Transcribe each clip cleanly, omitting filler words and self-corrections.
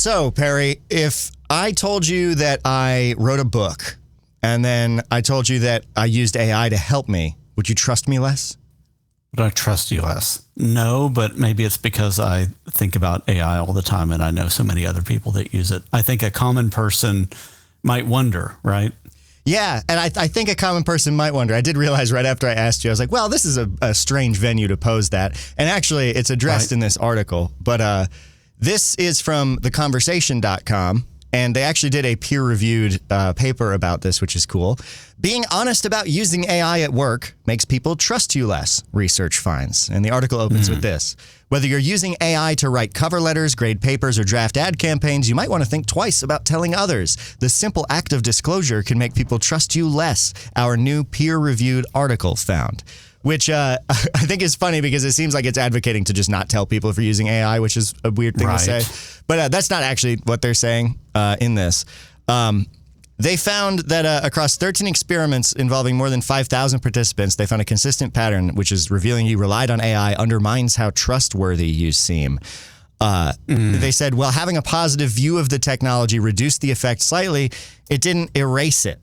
So, Perry, if I told you that I wrote a book and then I told you that I used AI to help me, would you trust me less? Would I trust you less? No, but maybe it's because I think about AI all the time and I know so many other people that use it. I think a common person might wonder, right? Yeah, and I think a common person might wonder. I did realize right after I asked you, I was like, well, this is a strange venue to pose that. And actually, it's addressed in this article. But this is from theconversation.com, and they actually did a peer-reviewed paper about this, which is cool. Being honest about using AI at work makes people trust you less, research finds. And the article opens with this. Whether you're using AI to write cover letters, grade papers, or draft ad campaigns, you might want to think twice about telling others. The simple act of disclosure can make people trust you less, our new peer-reviewed article found. Which I think is funny because it seems like it's advocating to just not tell people if you're using AI, which is a weird thing to say. But that's not actually what they're saying in this. They found that across 13 experiments involving more than 5,000 participants, they found a consistent pattern, which is revealing you relied on AI undermines how trustworthy you seem. They said, well, having a positive view of the technology reduced the effect slightly. It didn't erase it.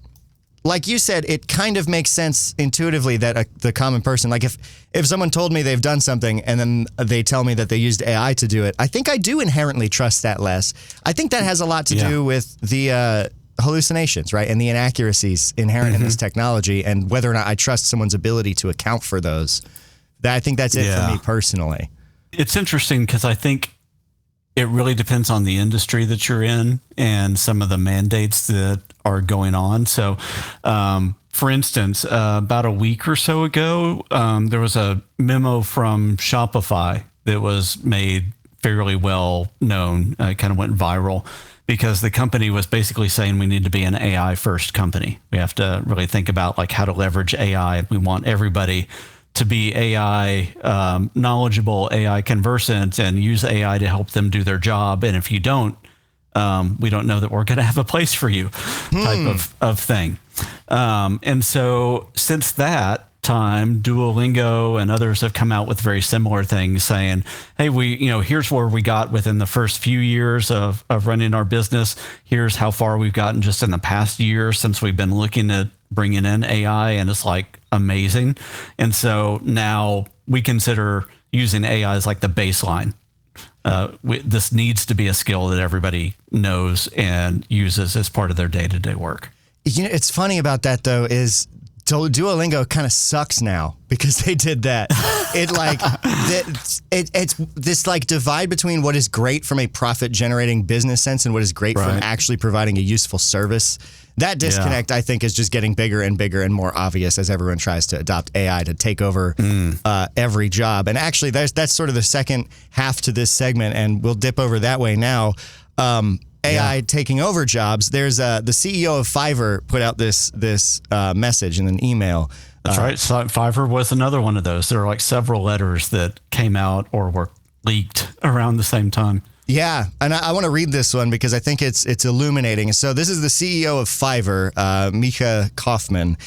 Like you said, it kind of makes sense intuitively that the common person, like if someone told me they've done something and then they tell me that they used AI to do it, I think I do inherently trust that less. I think that has a lot to do with the hallucinations, right? And the inaccuracies inherent in this technology and whether or not I trust someone's ability to account for those. I think that's it for me personally. It's interesting because I think it really depends on the industry that you're in and some of the mandates that are going on. So, for instance, about a week or so ago, there was a memo from Shopify that was made fairly well known, kind of went viral because the company was basically saying we need to be an AI first company. We have to really think about like how to leverage AI. We want everybody to be AI knowledgeable, AI conversant, and use AI to help them do their job. And if you don't, we don't know that we're going to have a place for you type of thing. And so since that time, Duolingo and others have come out with very similar things saying, hey, here's where we got within the first few years of running our business. Here's how far we've gotten just in the past year since we've been looking at bringing in AI, and it's like amazing. And so now we consider using AI as like the baseline. This needs to be a skill that everybody knows and uses as part of their day-to-day work. You know, it's funny about that though is Duolingo kind of sucks now because they did that. It's this like divide between what is great from a profit generating business sense and what is great from actually providing a useful service. That disconnect, I think, is just getting bigger and bigger and more obvious as everyone tries to adopt AI to take over every job. And actually, that's sort of the second half to this segment, and we'll dip over that way now. AI taking over jobs. There's the CEO of Fiverr put out this message in an email. That's right. So Fiverr was another one of those. There are like several letters that came out or were leaked around the same time. Yeah, and I want to read this one because I think it's illuminating. So this is the CEO of Fiverr, Mika Kaufman,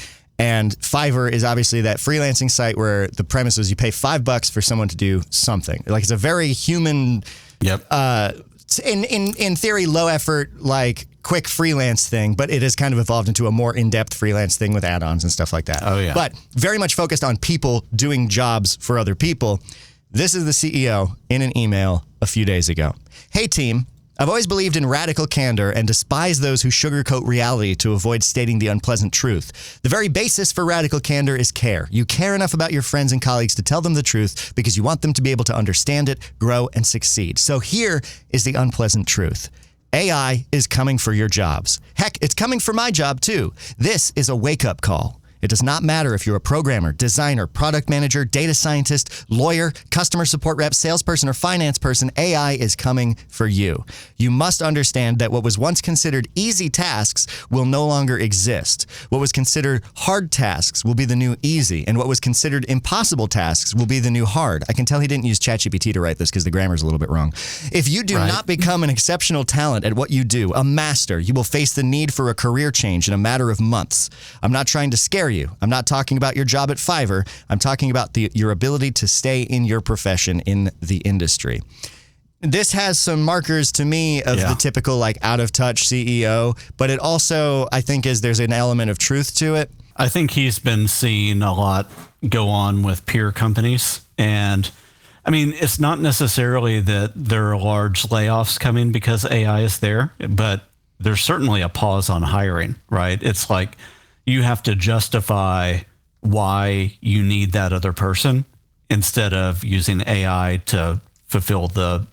and Fiverr is obviously that freelancing site where the premise is you pay $5 for someone to do something. Like it's a very human, in theory, low effort, like quick freelance thing, but it has kind of evolved into a more in-depth freelance thing with add-ons and stuff like that. Oh yeah, but very much focused on people doing jobs for other people. This is the CEO in an email a few days ago. Hey team, I've always believed in radical candor and despise those who sugarcoat reality to avoid stating the unpleasant truth. The very basis for radical candor is care. You care enough about your friends and colleagues to tell them the truth because you want them to be able to understand it, grow, and succeed. So here is the unpleasant truth. AI is coming for your jobs. Heck, it's coming for my job too. This is a wake-up call. It does not matter if you're a programmer, designer, product manager, data scientist, lawyer, customer support rep, salesperson, or finance person, AI is coming for you. You must understand that what was once considered easy tasks will no longer exist. What was considered hard tasks will be the new easy, and what was considered impossible tasks will be the new hard. I can tell he didn't use ChatGPT to write this because the grammar's a little bit wrong. If you do not become an exceptional talent at what you do, a master, you will face the need for a career change in a matter of months. I'm not trying to scare you. I'm not talking about your job at Fiverr. I'm talking about your ability to stay in your profession in the industry. this has some markers to me of the typical like out of touch CEO, but it also, I think, there's an element of truth to it. I think he's been seeing a lot go on with peer companies. And I mean, it's not necessarily that there are large layoffs coming because AI is there, but there's certainly a pause on hiring, right? It's like you have to justify why you need that other person instead of using AI to fulfill the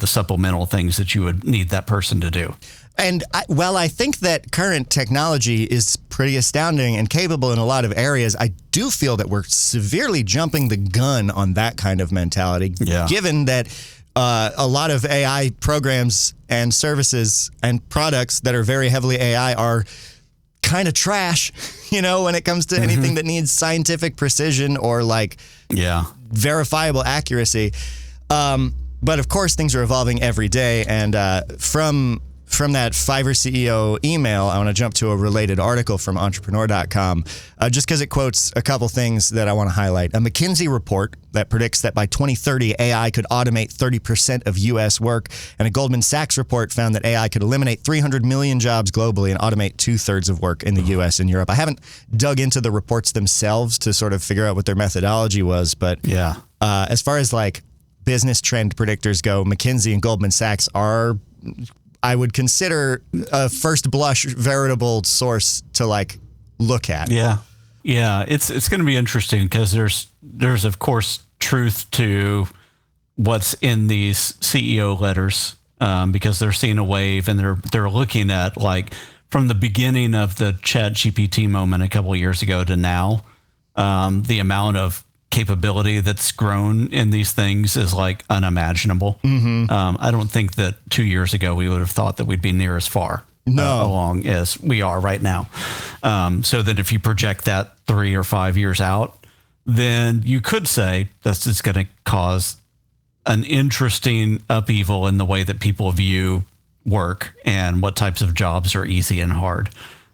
supplemental things that you would need that person to do. And I think that current technology is pretty astounding and capable in a lot of areas. I do feel that we're severely jumping the gun on that kind of mentality, given that a lot of AI programs and services and products that are very heavily AI are kind of trash, when it comes to anything that needs scientific precision or like verifiable accuracy. But of course, things are evolving every day. And from that Fiverr CEO email, I want to jump to a related article from entrepreneur.com, just because it quotes a couple things that I want to highlight. A McKinsey report that predicts that by 2030, AI could automate 30% of U.S. work. And a Goldman Sachs report found that AI could eliminate 300 million jobs globally and automate 2/3 of work in the U.S. and Europe. I haven't dug into the reports themselves to sort of figure out what their methodology was. But as far as like business trend predictors go, McKinsey and Goldman Sachs are, I would consider, a first blush veritable source to like look at. Yeah. It's going to be interesting because there's of course truth to what's in these CEO letters, because they're seeing a wave and they're looking at like from the beginning of the ChatGPT moment a couple of years ago to now, the amount of capability that's grown in these things is like unimaginable. I don't think that 2 years ago we would have thought that we'd be near as far along as we are right now. So that if you project that 3 or 5 years out, then you could say that's just going to cause an interesting upheaval in the way that people view work and what types of jobs are easy and hard.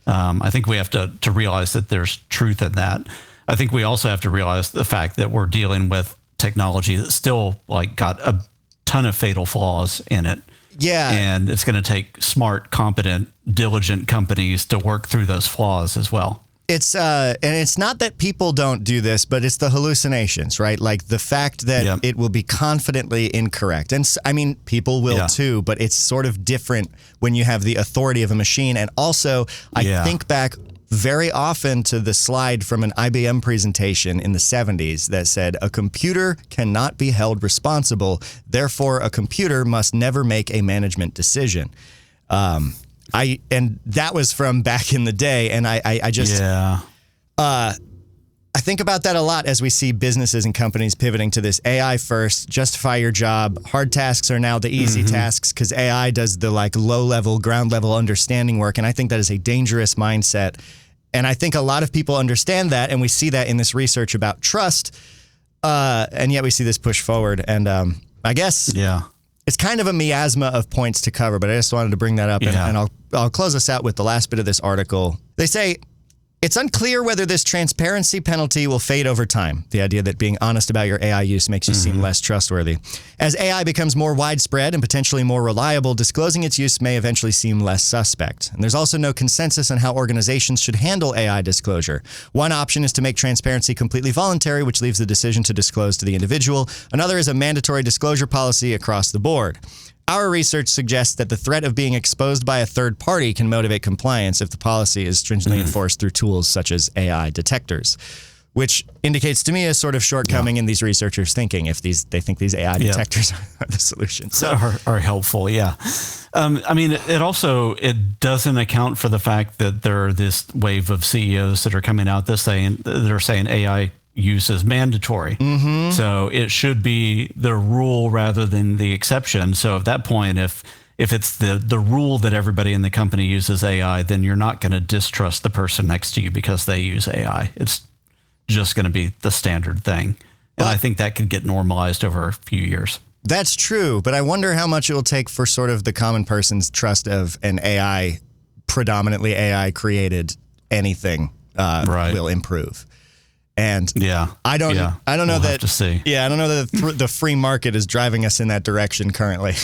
I think we have to realize that there's truth in that. I think we also have to realize the fact that we're dealing with technology that's still like got a ton of fatal flaws in it. Yeah. And it's going to take smart, competent, diligent companies to work through those flaws as well. It's and it's not that people don't do this, but it's the hallucinations, right? Like the fact that it will be confidently incorrect. And I mean, people will too, but it's sort of different when you have the authority of a machine. And also, I think back very often to the slide from an IBM presentation in the 70s that said, a computer cannot be held responsible. Therefore, a computer must never make a management decision. And that was from back in the day. And I just, I think about that a lot as we see businesses and companies pivoting to this AI first, justify your job. Hard tasks are now the easy tasks because AI does the like low level, ground level understanding work. And I think that is a dangerous mindset. And I think a lot of people understand that. And we see that in this research about trust. And yet we see this push forward. And I guess it's kind of a miasma of points to cover, but I just wanted to bring that up. And I'll close us out with the last bit of this article. They say, it's unclear whether this transparency penalty will fade over time. The idea that being honest about your AI use makes you seem less trustworthy. As AI becomes more widespread and potentially more reliable, disclosing its use may eventually seem less suspect. And there's also no consensus on how organizations should handle AI disclosure. One option is to make transparency completely voluntary, which leaves the decision to disclose to the individual. Another is a mandatory disclosure policy across the board. Our research suggests that the threat of being exposed by a third party can motivate compliance if the policy is stringently enforced through tools such as AI detectors, which indicates to me a sort of shortcoming in these researchers' thinking if they think these AI detectors are the solution. So are helpful, I mean, it doesn't account for the fact that there are this wave of CEOs that are coming out that are saying AI use is mandatory. So it should be the rule rather than the exception. So at that point, if it's the rule that everybody in the company uses AI, then you're not going to distrust the person next to you because they use AI. It's just going to be the standard thing. And I think that could get normalized over a few years. That's true. But I wonder how much it will take for sort of the common person's trust of an AI, predominantly AI created anything will improve. And I don't know we'll that have to see. Yeah, I don't know that the free market is driving us in that direction currently.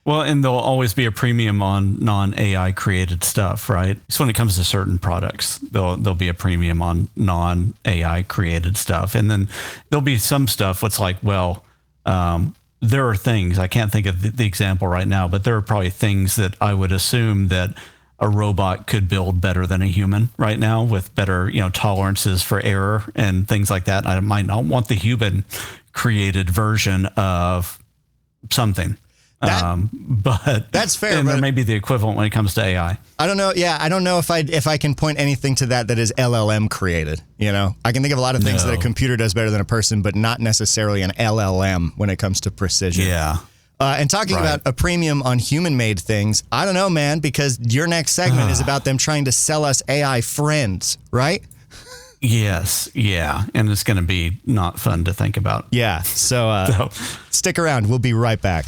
Well, and there'll always be a premium on non-AI created stuff, right? So when it comes to certain products, there'll be a premium on non-AI created stuff. And then there'll be some stuff that's like, well, there are things, I can't think of the example right now, but there are probably things that I would assume that a robot could build better than a human right now, with better, tolerances for error and things like that. I might not want the human created version of something. But that's fair. And but there may be the equivalent when it comes to AI. I don't know. Yeah, I don't know if I can point anything to that is LLM created. I can think of a lot of things that a computer does better than a person, but not necessarily an LLM when it comes to precision. Yeah. And talking about a premium on human-made things, I don't know, man, because your next segment is about them trying to sell us AI friends, right? Yes. Yeah. And it's going to be not fun to think about. Yeah. So stick around. We'll be right back.